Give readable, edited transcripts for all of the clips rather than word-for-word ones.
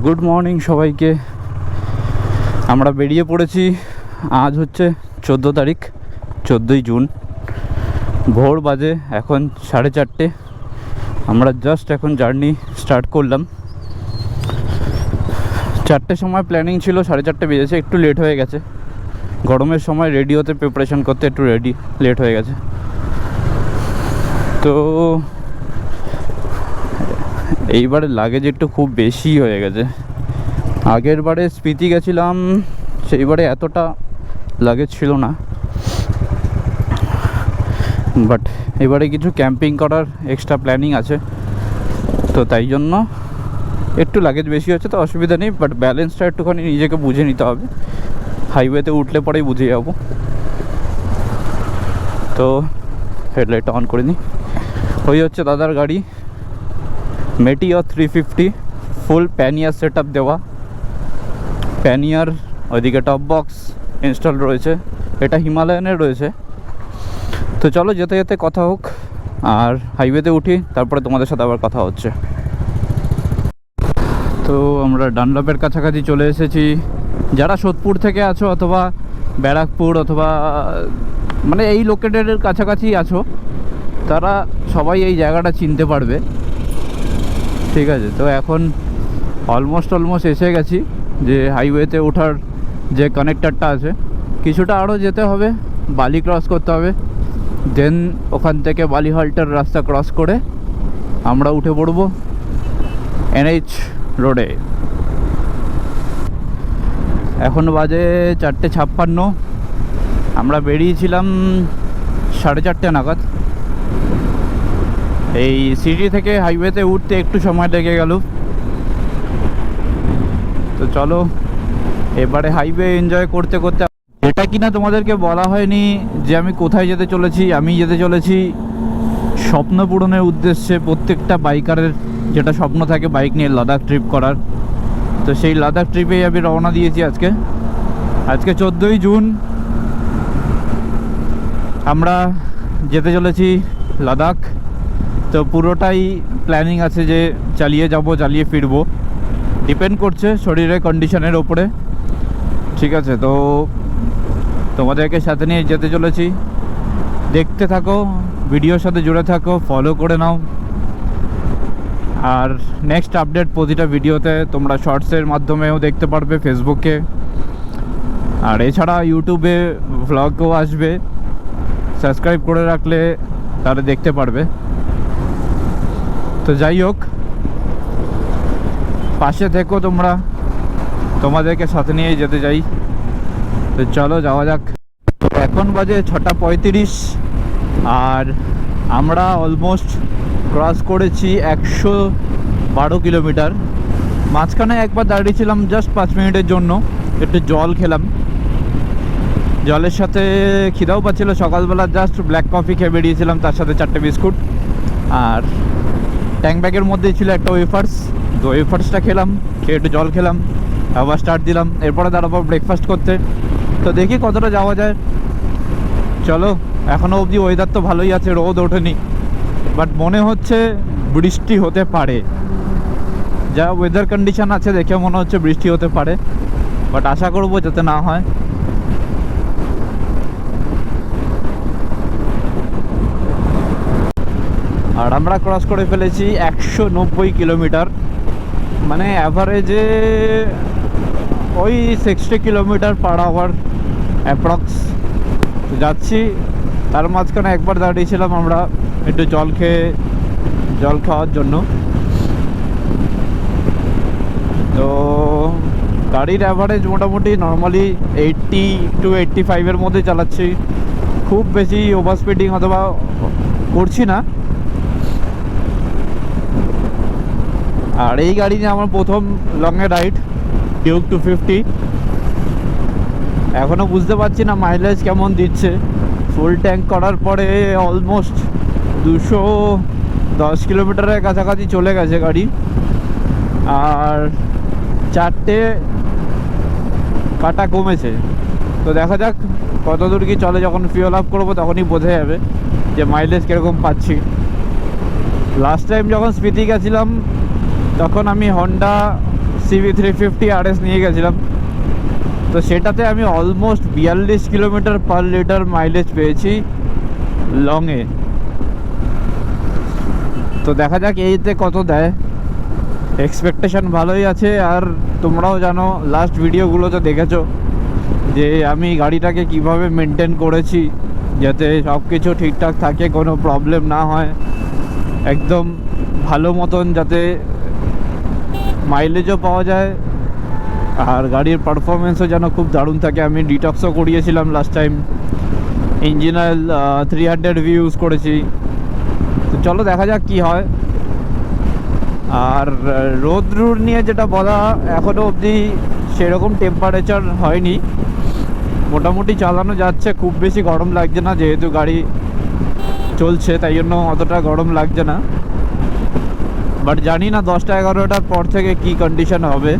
Good morning সবাইকে। আমরা বেরিয়ে পড়েছি। আজ হচ্ছে 14 তারিখ, 14ই জুন। ভোর বাজে এখন 4:30। আমরা জাস্ট এখন জার্নি স্টার্ট করলাম। 4টের সময় প্ল্যানিং ছিল, 4:30 বেজেছে, একটু লেট হয়ে গেছে। গরমের সময় রেডি হতে, প্রিপারেশন করতে একটু লেট হয়ে গেছে। তো এইবারে লাগেজ একটু খুব বেশি হয়ে গেছে। আগের বারে স্পিতি গেছিলাম, সেইবারে এতটা লাগেজ ছিল না, বাট এবারে কিছু ক্যাম্পিং করার এক্সট্রা প্ল্যানিং আছে, তো তাই জন্য একটু লাগেজ বেশি হচ্ছে। তো অসুবিধা নেই, বাট ব্যালেন্সটা একটুখানি নিজেকে বুঝে নিতে হবে। হাইওয়েতে উঠলে পরেই বুঝে যাবো। তো হেডলাইটটা অন করে নিই। ওই হচ্ছে দাদার গাড়ি, মেটিওর 350, ফুল প্যানিয়ার সেট আপ দেওয়া। প্যানিয়ার ওইদিকে টপ বক্স ইনস্টল রয়েছে, এটা হিমালয়ানের রয়েছে। তো চলো যেতে যেতে কথা হোক, আর হাইওয়েতে উঠি, তারপরে তোমাদের সাথে আবার কথা হচ্ছে। তো আমরা ডানলপের কাছাকাছি চলে এসেছি। যারা সোদপুর থেকে আছো অথবা ব্যারাকপুর অথবা মানে এই লোকেটের কাছাকাছি আছো, তারা সবাই এই জায়গাটা চিনতে পারবে। ঠিক আছে, তো এখন অলমোস্ট এসে গেছি। যে হাইওয়েতে ওঠার যে কানেক্টারটা আছে, কিছুটা আরও যেতে হবে, বালি ক্রস করতে হবে, দেন ওখান থেকে বালিহাল্টার রাস্তা ক্রস করে আমরা উঠে পড়ব NH রোডে। এখন বাজে 4:56। আমরা বেরিয়েছিলাম 4:30 নাগাদ। এই সিটি থেকে হাইওয়েতে উঠতে একটু সময় লেগে গেল। তো চলো এবারে হাইওয়ে এনজয় করতে করতে, এটা কিনা তোমাদেরকে বলা হয়নি যে আমি কোথায় যেতে চলেছি। আমি যেতে চলেছি স্বপ্ন পূরণের উদ্দেশ্যে। প্রত্যেকটা বাইকারের যেটা স্বপ্ন থাকে বাইক নিয়ে লাদাখ ট্রিপ করার, তো সেই লাদাখ ট্রিপেই আমি রওনা দিয়েছি আজকে 14ই জুন। আমরা যেতে চলেছি লাদাখ। তো পুরোটাই প্ল্যানিং আছে যে চালিয়ে যাব, চালিয়ে ফিরবো, ডিপেন্ড করছে শরীরের কন্ডিশনের ওপরে। ঠিক আছে, তো তোমাদেরকে সাথে নিয়ে যেতে চলেছি। দেখতে থাকো, ভিডিওর সাথে জুড়ে থাকো, ফলো করে নাও। আর নেক্সট আপডেট প্রতিটা ভিডিওতে তোমরা শর্টসের মাধ্যমেও দেখতে পারবে, ফেসবুকে। আর এছাড়া ইউটিউবে ভ্লগও আসবে, সাবস্ক্রাইব করে রাখলে তাহলে দেখতে পারবে। তো যাই হোক, পাশে থেকো তোমরা, তোমাদেরকে সাথে নিয়ে যেতে চাই। তো চলো যাওয়া যাক। এখন বাজে 6:35 আর আমরা অলমোস্ট ক্রস করেছি 112 কিলোমিটার। মাঝখানে একবার দাঁড়িয়েছিলাম জাস্ট 5 মিনিটের জন্য, একটু জল খেলাম। জলের সাথে খিদাও পাচ্ছিল, সকালবেলা জাস্ট ব্ল্যাক কফি খেয়ে বেরিয়েছিলাম, তার সাথে 4টে বিস্কুট। আর ট্যাঙ্ক ব্যাগের মধ্যেই ছিল একটা ওয়েফার্স, তো ওয়েফার্সটা খেলাম, খেয়ে একটু জল খেলাম, আবার স্টার্ট দিলাম। এরপরে দাঁড়াবো ব্রেকফাস্ট করতে। তো দেখি কতটা যাওয়া যায়। চলো, এখনও অবধি ওয়েদার তো ভালোই আছে, রোদ ওঠেনি, বাট মনে হচ্ছে বৃষ্টি হতে পারে। যা ওয়েদার কন্ডিশন আছে দেখে মনে হচ্ছে বৃষ্টি হতে পারে, বাট আশা করবো যাতে না হয়। আর আমরা ক্রস করে ফেলেছি 190 কিলোমিটার, মানে অ্যাভারেজে ওই 60 কিলোমিটার পার আওয়ার অ্যাপ্রক্স যাচ্ছি। তার মাঝখানে একবার দাঁড়িয়েছিলাম আমরা একটু জল খাওয়ার জন্য। তো গাড়ির অ্যাভারেজ মোটামুটি নর্মালি 80 to 85-এর মধ্যে চালাচ্ছি, খুব বেশি ওভার স্পিডিং অথবা করছি না। আর এই গাড়ি নিয়ে আমার প্রথম লংয়ে রাইড, ডিউক 250। এখনও বুঝতে পারছি না মাইলেজ কেমন দিচ্ছে। ফুল ট্যাঙ্ক করার পরে অলমোস্ট 210 কিলোমিটারের কাছাকাছি চলে গেছে গাড়ি। আর 4টে কাটা কমেছে। তো দেখা যাক কত দূর কি চলে। যখন ফিউল আপ করবো তখনই বোঝা যাবে যে মাইলেজ কীরকম পাচ্ছি। লাস্ট টাইম যখন স্পিতি গেছিলাম তখন আমি হন্ডা CV350 RS নিয়ে গেছিলাম, তো সেটাতে আমি almost 42 kilometre per litre mileage পেয়েছি লংয়ে। তো দেখা যাক এইতে কত দেয়, এক্সপেকটেশন ভালোই আছে। আর তোমরাও জানো, লাস্ট ভিডিওগুলোতে দেখেছো যে আমি গাড়িটাকে কিভাবে মেনটেন করেছি যাতে সব কিছু ঠিকঠাক থাকে, কোনো প্রবলেম না হয়, একদম ভালো মতন যাতে মাইলেজও পাওয়া যায় আর গাড়ির পারফরমেন্সও যেন খুব দারুণ থাকে। আমি ডিটক্সও করিয়েছিলাম last time, engine oil 300V use করেছি। তো চলো দেখা যাক কি হয়। আর রোদ নিয়ে যেটা বলা, এখনও অবধি সেরকম টেম্পারেচার হয়নি, মোটামুটি চালানো যাচ্ছে, খুব বেশি গরম লাগছে না, যেহেতু গাড়ি চলছে তাই জন্য অতটা গরম লাগছে না। বাট জানি না 10টা-11টার পর থেকে কি কন্ডিশন হবে।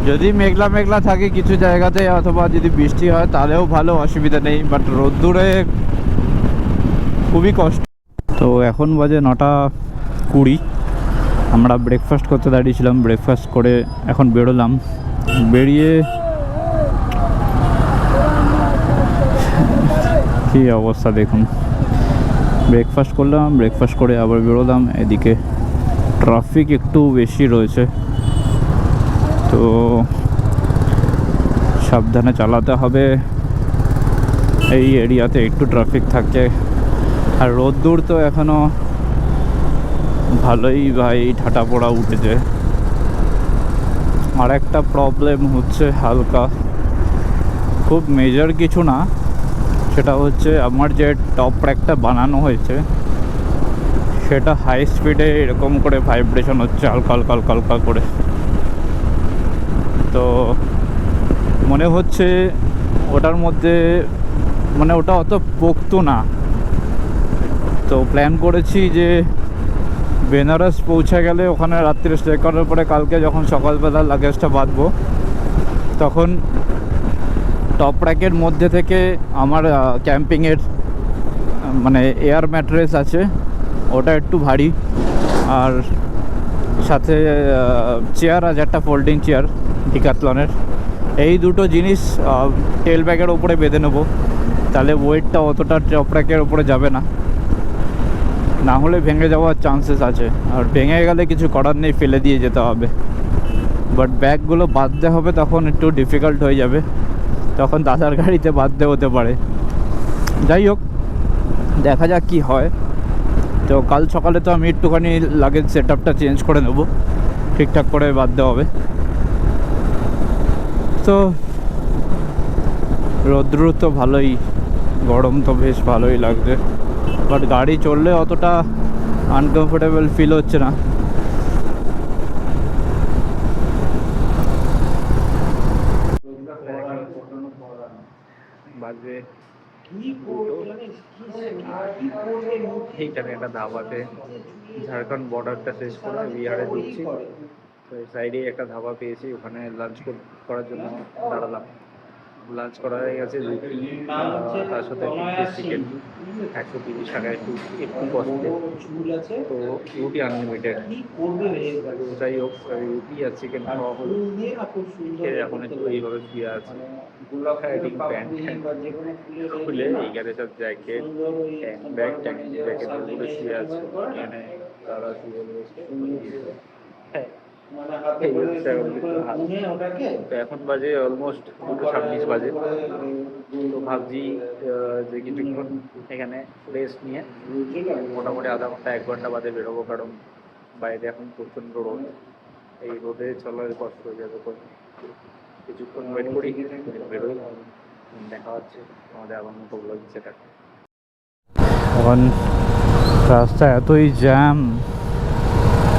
যদি মেঘলা মেঘলা থাকে কিছু জায়গাতে অথবা যদি বৃষ্টি হয় তাহলেও ভালো, অসুবিধা নেই। বাট রোদ্দুরে খুবই কষ্ট। তো এখন বাজে 9:20, আমরা ব্রেকফাস্ট করতে দাঁড়িয়েছিলাম, ব্রেকফাস্ট করে এখন বেরোলাম। বেরিয়ে কী অবস্থা দেখুন, ব্রেকফাস্ট করলাম, ব্রেকফাস্ট করে আবার বেরোলাম। এদিকে ট্রাফিক একটু বেশি রয়েছে, তো সাবধানে চালাতে হবে। এই এরিয়াতে একটু ট্রাফিক থাকে। আর রোদ্দুর তো এখনও ভালোই ভাই ঠাটা পড়া উঠেছে। আর একটা প্রবলেম হচ্ছে হালকা, খুব মেজর কিছু না, সেটা হচ্ছে আমার যে টপ র্যাকটা বানানো হয়েছে সেটা হাই স্পিডে এরকম করে ভাইব্রেশন হচ্ছে হালকা হালকা হালকা হালকা করে। তো মনে হচ্ছে ওটার মধ্যে মানে ওটা অত পোক্ত না। তো প্ল্যান করেছি যে বেনারস পৌঁছে গেলে ওখানে রাত্রে স্টে করার পরে কালকে যখন সকালবেলা লাগেজটা বাঁধবো তখন টপ র্যাকের মধ্যে থেকে আমার ক্যাম্পিংয়ের মানে এয়ার ম্যাট্রেস আছে, ওটা একটু ভারী, আর সাথে চেয়ার আছে, একটা ফোল্ডিং চেয়ার ডিক্যাথলনের, এই দুটো জিনিস টেল ব্যাগের ওপরে বেঁধে নেবো, তাহলে ওয়েটটা অতটা টপ র্যাকের ওপরে যাবে না, না হলে ভেঙে যাওয়ার চান্সেস আছে। আর ভেঙে গেলে কিছু করার নেই, ফেলে দিয়ে যেতে হবে। বাট ব্যাগগুলো বাঁধতে হবে, তখন একটু ডিফিকাল্ট হয়ে যাবে, তখন দাদার গাড়িতে বাঁধতে হতে পারে। যাই হোক, দেখা যাক কি হয়। তো কাল সকালে তো আমি একটুখানি লাগেজ সেট আপটা চেঞ্জ করে নেব, ঠিকঠাক করে বাঁধতে হবে। তো রৌদ্র তো ভালোই, গরম তো বেশ ভালোই লাগছে, বাট গাড়ি চললে অতটা আনকমফোর্টেবল ফিল হচ্ছে না। বাজে এইখানে একটা ধাবাতে ঝাড়খণ্ড বর্ডারটা শেষ করে বিহারে ঢুকছি, তো এই সাইডেই একটা ধাবা পেয়েছি, ওখানে লাঞ্চ করার জন্য দাঁড়ালাম। লাঞ্চ করা হয়ে গেছে, রুটি তার সাথে চিকেন 130 টাকায়, একটু কস্টলি, তো রুটি আনলিমিটেড। যাই হোক, রুটি আর চিকেন খাওয়া হলো, খেয়ে এখন একটু এইভাবে শুয়ে আছে। প্যান্ট খুলে এইখানে সব জ্যাকেট ব্যাগ জ্যাকেট করে শুয়ে আছে, এখানে তারা শুয়ে রয়েছে। হ্যাঁ, তো এখন বাজে অলমোস্ট 2:26 বাজে। তো ভাবছি যে কিছুক্ষণ এখানে রেস্ট নিয়ে মোটামুটি আধা ঘন্টা 1 ঘন্টা বাদে বেরোবো, কারণ বাইরে এখন প্রচণ্ড রোদ, এই রোদে চলার কষ্ট হয়ে যাবে। কিছুক্ষণ ওয়েট করি, বেরোই, দেখা হচ্ছে আমাদের আবার মতো ব্লগ সেটা। এখন রাস্তা এতই জ্যাম,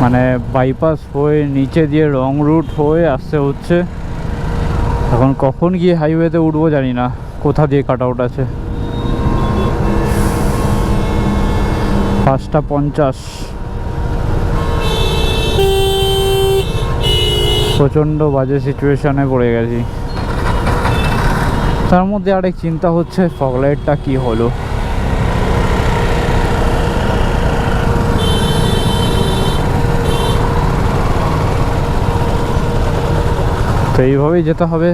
মানে বাইপাস হয়ে নিচে দিয়ে রং রুট হয়ে আসতে হচ্ছে। এখন কখন গিয়ে হাইওয়েতে উঠবো জানি না, কোথা দিয়ে কাট আউট আছে। 5:50, প্রচণ্ড বাজে সিচুয়েশানে পড়ে গেছি। তার মধ্যে আরেক চিন্তা হচ্ছে ফগলাইটটা কি হলো। তো এইভাবেই যেতে হবে।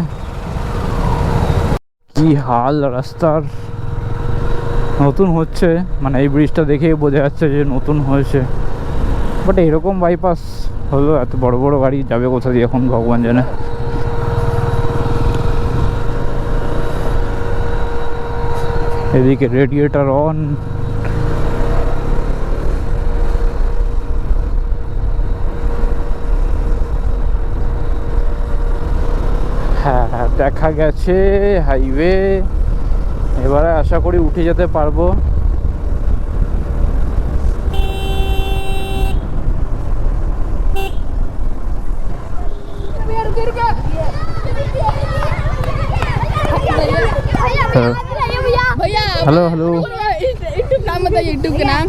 কি হাল রাস্তার, নতুন হচ্ছে, মানে এই ব্রিজটা দেখেই বোঝা যাচ্ছে যে নতুন হয়েছে। বাট এরকম বাইপাস হলো, এত বড় বড় গাড়ি যাবে কোথা দিয়ে এখন ভগবান জানে। এদিকে রেডিয়েটার অন। হ্যাঁ দেখা গেছে হাইওয়ে, এবারে আশা করি উঠে যেতে পারবো। हेलो हेलो यूट्यूब नाम बताइए, यूट्यूब के नाम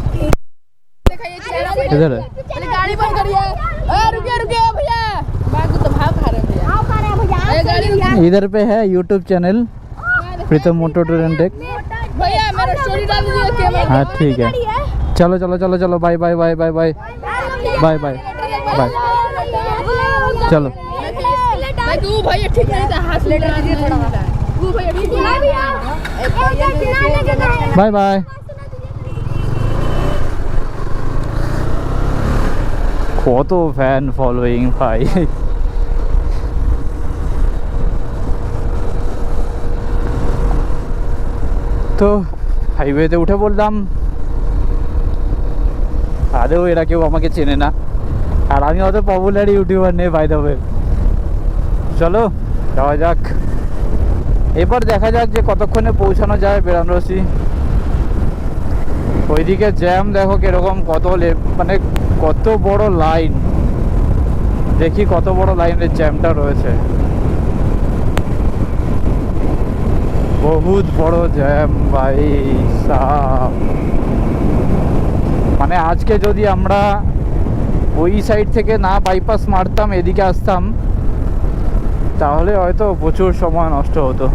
इधर है। गाड़ी बंद करिए। रुकिए रुकिए भैया, बागु तो भाव खा रहे हैं भैया। गाड़ी रुकिए। इधर पे है YouTube channel Pritam Moto Tour and Tech. भैया मेरा स्टोरी डाल दीजिए कैमरा। हाँ ठीक है, चलो चलो चलो चलो, bye bye bye bye bye bye bye bye, चलो भैया ठीक नहीं था, हाथ लेटर दीजिए थोड़ा। भैया ठीक है भैया, बाय बाय। কত ফ্যান ফলোয়িং ভাই। তো হাইওয়েতে উঠে বললাম, আদেও এরা কেউ আমাকে চেনে না, আর আমি অত পপুলার ইউটিউবার নেই বাই দ্য ওয়ে। চলো যাওয়া যাক, এবার দেখা যাক যে কতক্ষণে পৌঁছানো যায় বেনারসি। ওইদিকে জ্যাম দেখো কিরকম, মানে কত বড় লাইন, দেখি কত বড় লাইনের জ্যামটা রয়েছে। বহুত বড় জ্যাম ভাই সাব। মানে আজকে যদি আমরা ওই সাইড থেকে না বাইপাস মারতাম, এদিকে আসতাম, তাহলে হয়তো প্রচুর সময় নষ্ট হতো।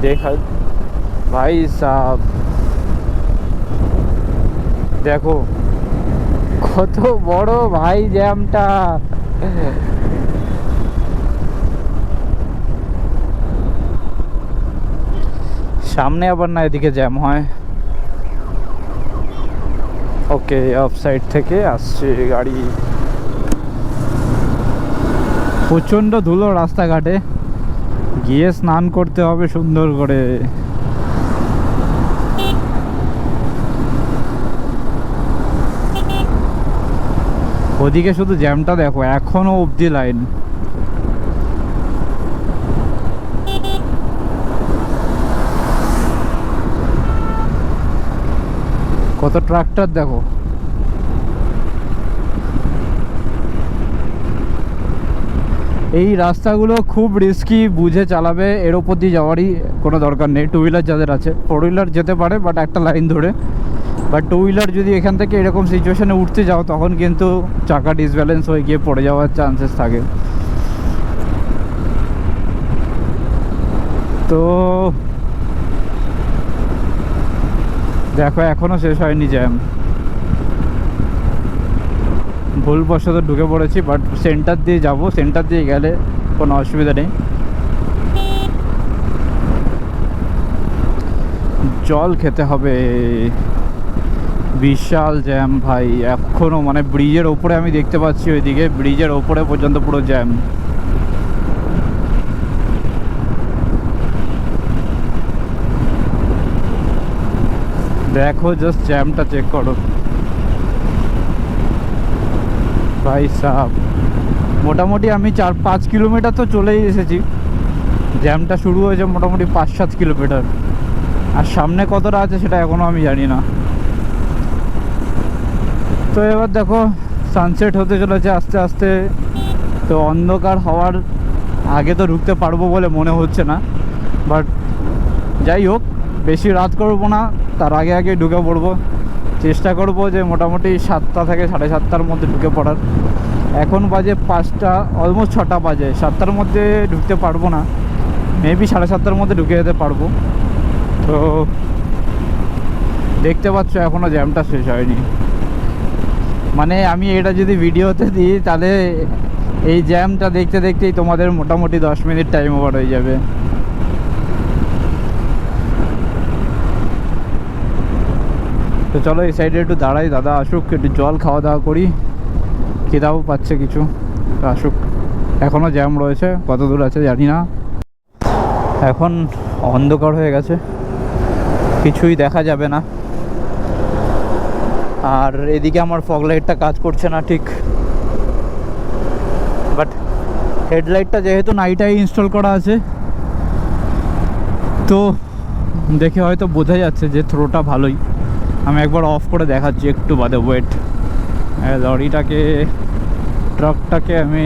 দেখা ভাই সাব, দেখো কত বড় ভাই জ্যামটা। সামনে আবার না এদিকে জ্যাম হয়। ওকে, অফ সাইড থেকে আসছে গাড়ি। প্রচণ্ড ধুলো রাস্তাঘাটে, গিয়ে স্নান করতে হবে সুন্দর করে। ওদিকে শুধু জ্যামটা দেখো, এখনো অবধি লাইন। কত ট্রাক্টর দেখো। এই রাস্তাগুলো খুব রিস্কি, বুঝে চালাবে, এর ওপর দিয়ে যাওয়ারই কোনো দরকার নেই। টু হুইলার যাদের আছে, ফোর হুইলার যেতে পারে বাট একটা লাইন ধরে, বাট টু হুইলার যদি এখান থেকে এরকম সিচুয়েশনে উঠতে যাও, তখন কিন্তু চাকা ডিসব্যালেন্স হয়ে গিয়ে পড়ে যাওয়ার চান্সেস থাকে। তো দেখো এখনো শেষ হয়নি জ্যাম। ভুলবশত ঢুকে পড়েছি, বাট সেন্টার দিয়ে যাব, সেন্টার দিয়ে গেলে কোনো অসুবিধা নেই। জল খেতে হবে। বিশাল জ্যাম ভাই এখনো, মানে ব্রিজের ওপরে আমি দেখতে পাচ্ছি, ওইদিকে ব্রিজের ওপরে পর্যন্ত পুরো জ্যাম। দেখো জাস্ট জ্যামটা চেক করো ভাই সাব। মোটামুটি আমি 4-5 কিলোমিটার তো চলেই এসেছি, জ্যামটা শুরু হয়েছে মোটামুটি 5-7 কিলোমিটার, আর সামনে কতটা আছে সেটা এখনও আমি জানি না। তো এবার দেখো সানসেট হতে চলেছে আস্তে আস্তে, তো অন্ধকার হওয়ার আগে তো ঢুকতে পারবো বলে মনে হচ্ছে না, বাট যাই হোক বেশি রাত করবো না, তার আগে আগে ঢুকে পড়বো। চেষ্টা করব যে মোটামুটি 7টা থেকে 7:30টার মধ্যে ঢুকে পড়ার। এখন বাজে 5টা, অলমোস্ট 6টা বাজে। 7টার মধ্যে ঢুকতে পারবো না, মেবি 7:30টার মধ্যে ঢুকে যেতে পারবো। তো দেখতে পাচ্ছ এখনও জ্যামটা শেষ হয়নি। মানে আমি এটা যদি ভিডিওতে দিই তাহলে এই জ্যামটা দেখতে দেখতেই তোমাদের মোটামুটি 10 মিনিট টাইম ওভার হয়ে যাবে। তো চলো এই সাইডে একটু দাঁড়াই, দাদা আসুক, একটু জল খাওয়া দাওয়া করি, খিদাও পাচ্ছে কিছু, তো আসুক। এখনও জ্যাম রয়েছে, কত দূর আছে জানি না। এখন অন্ধকার হয়ে গেছে, কিছুই দেখা যাবে না। আর এদিকে আমার ফগ লাইটটা কাজ করছে না ঠিক, বাট হেডলাইটটা যেহেতু নাইটাই ইনস্টল করা আছে তো দেখে হয়তো বোঝা যাচ্ছে যে থ্রোটা ভালোই। আমি একবার অফ করে দেখাচ্ছি একটু বাদে, ওয়েট। লরিটাকে, ট্রাকটাকে আমি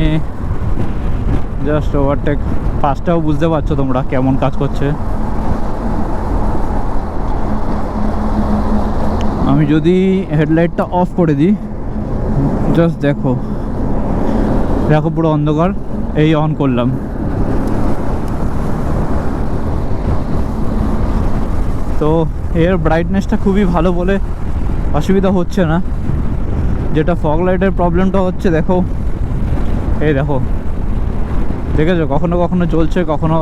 জাস্ট ওভারটেক, পাশটাও বুঝতে পারছো তোমরা কেমন কাজ করছে। আমি যদি হেডলাইটটা অফ করে দিই, জাস্ট দেখো, দেখো পুরো অন্ধকার। এই অন করলাম, তো এর ব্রাইটনেসটা খুবই ভালো বলে অসুবিধা হচ্ছে না। যেটা ফগ লাইটের প্রবলেমটা হচ্ছে, দেখো এই দেখো, দেখেছো কখনো কখনো চলছে, কখনো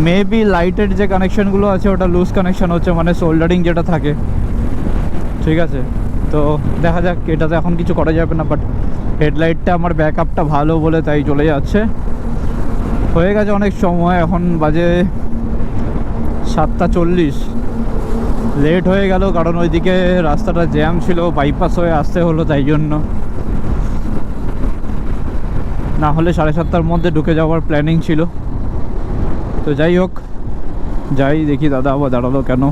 মেবি লাইটের যে কানেকশানগুলো আছে ওটা লুজ কানেকশান হচ্ছে, মানে সোল্ডারিং যেটা থাকে, ঠিক আছে। তো দেখা যাক, এটাতে এখন কিছু করা যাবে না, বাট হেডলাইটটা আমার ব্যাকআপটা ভালো বলে তাই চলে যাচ্ছে। হয়ে গেছে অনেক সময়, এখন বাজে 7:40। লেট হয়ে গেল কারণ ওইদিকে রাস্তাটা জ্যাম ছিল, বাইপাস হয়ে আসতে হলো, তাই জন্য। না হলে 7:30টার মধ্যে ঢুকে যাওয়ার প্ল্যানিং ছিল। তো যাই হোক, যাই দেখি দাদা আবার দাঁড়ালো কেন।